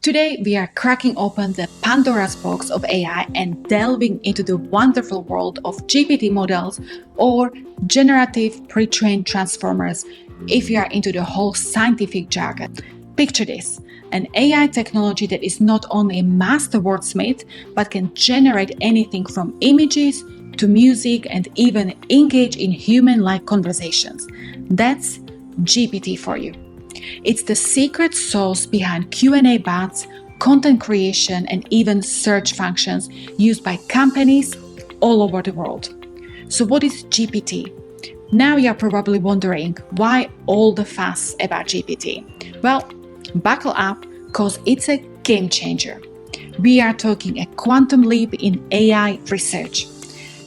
Today, we are cracking open the Pandora's box of AI and delving into the wonderful world of GPT models or Generative Pre-trained Transformers if you are into the whole scientific jargon. Picture this, an AI technology that is not only a master wordsmith, but can generate anything from images to music and even engage in human-like conversations. That's GPT for you. It's the secret sauce behind Q&A bots, content creation, and even search functions used by companies all over the world. So what is GPT? Now you're probably wondering why all the fuss about GPT. Well, buckle up, because it's a game changer. We are talking a quantum leap in AI research.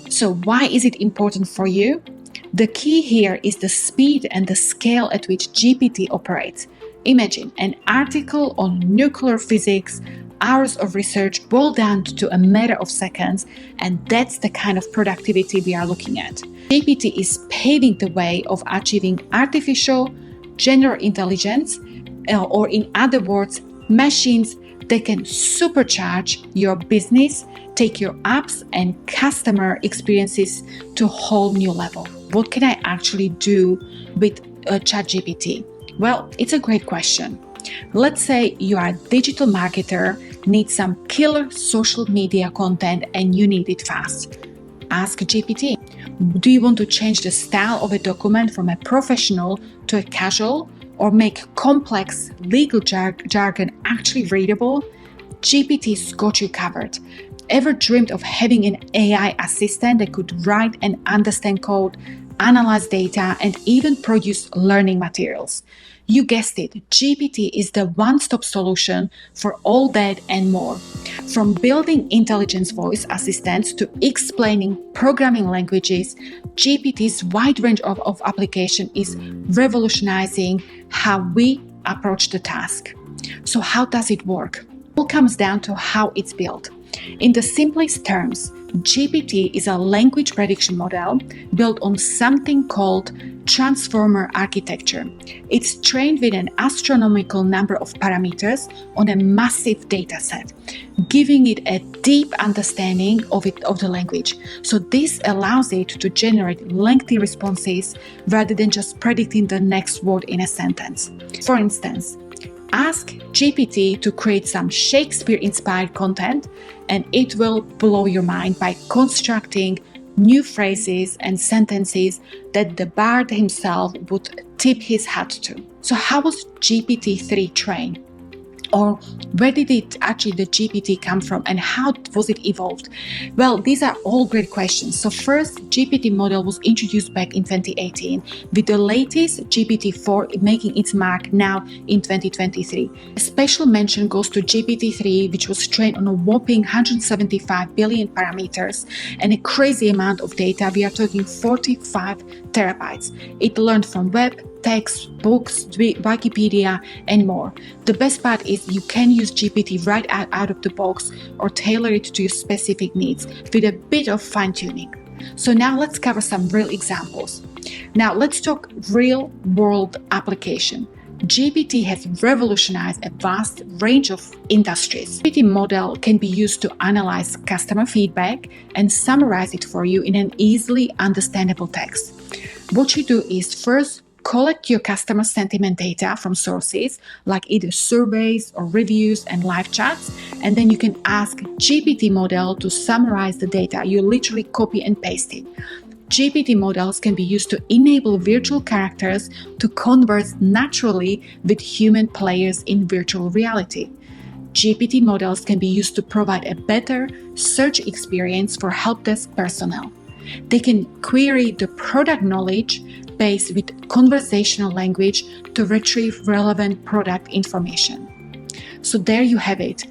So why is it important for you? The key here is the speed and the scale at which GPT operates. Imagine an article on nuclear physics, hours of research boiled down to a matter of seconds, and that's the kind of productivity we are looking at. GPT is paving the way of achieving artificial general intelligence, or in other words, machines that can supercharge your business, take your apps and customer experiences to a whole new level. What can I actually do with ChatGPT? Well, it's a great question. Let's say you are a digital marketer, need some killer social media content, and you need it fast. Ask GPT. Do you want to change the style of a document from a professional to a casual, or make complex legal jargon actually readable? GPT's got you covered. Ever dreamed of having an AI assistant that could write and understand code, analyze data, and even produce learning materials? You guessed it, GPT is the one-stop solution for all that and more. From building intelligence voice assistants to explaining programming languages, GPT's wide range of application is revolutionizing how we approach the task. So how does it work? It all comes down to how it's built. In the simplest terms, GPT is a language prediction model built on something called transformer architecture. It's trained with an astronomical number of parameters on a massive dataset, giving it a deep understanding of the language. So this allows it to generate lengthy responses rather than just predicting the next word in a sentence. For instance, ask GPT to create some Shakespeare-inspired content, and it will blow your mind by constructing new phrases and sentences that the bard himself would tip his hat to. So how was GPT-3 trained? Or where did the GPT come from, and how was it evolved? Well, these are all great questions. So first, GPT model was introduced back in 2018, with the latest GPT-4 making its mark now in 2023. A special mention goes to GPT-3, which was trained on a whopping 175 billion parameters and a crazy amount of data. We are talking 45 terabytes. It learned from web, text, books, Wikipedia, and more. The best part is you can use GPT right out of the box or tailor it to your specific needs with a bit of fine-tuning. So now let's cover some real examples. Now let's talk real-world application. GPT has revolutionized a vast range of industries. GPT model can be used to analyze customer feedback and summarize it for you in an easily understandable text. What you do is first collect your customer sentiment data from sources like either surveys or reviews and live chats, and then you can ask GPT model to summarize the data. You literally copy and paste it. GPT models can be used to enable virtual characters to converse naturally with human players in virtual reality. GPT models can be used to provide a better search experience for help desk personnel. They can query the product knowledge base with conversational language to retrieve relevant product information. So there you have it.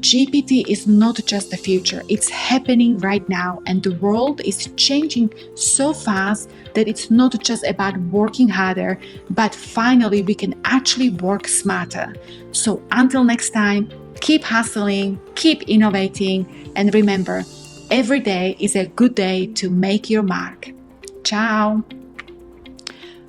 GPT is not just the future, it's happening right now, and the world is changing so fast that it's not just about working harder, but finally we can actually work smarter. So until next time, keep hustling, keep innovating, and remember, every day is a good day to make your mark. Ciao!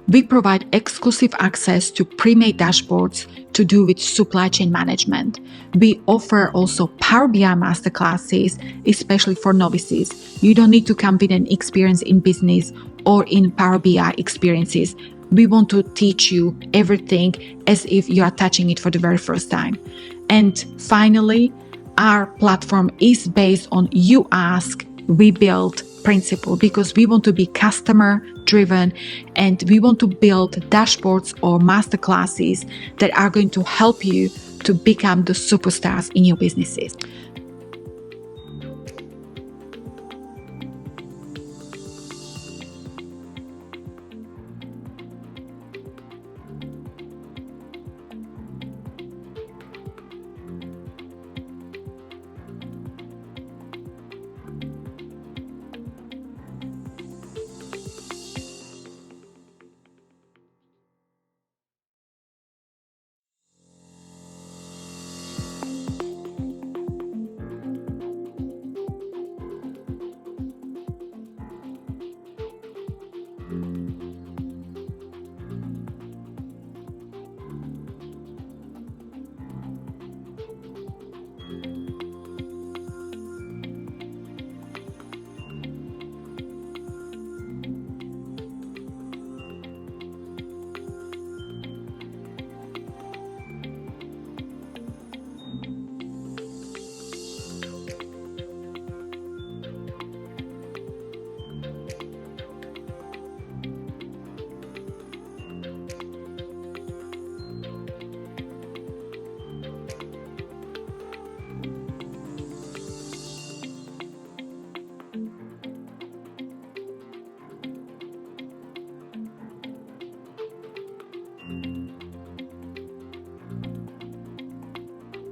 We provide exclusive access to pre-made dashboards to do with supply chain management. We offer also Power BI masterclasses, especially for novices. You don't need to come with an experience in business or in Power BI experiences. We want to teach you everything as if you are touching it for the very first time. And finally, our platform is based on you ask, we build principle, because we want to be customer driven and we want to build dashboards or masterclasses that are going to help you to become the superstars in your businesses.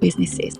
Businesses.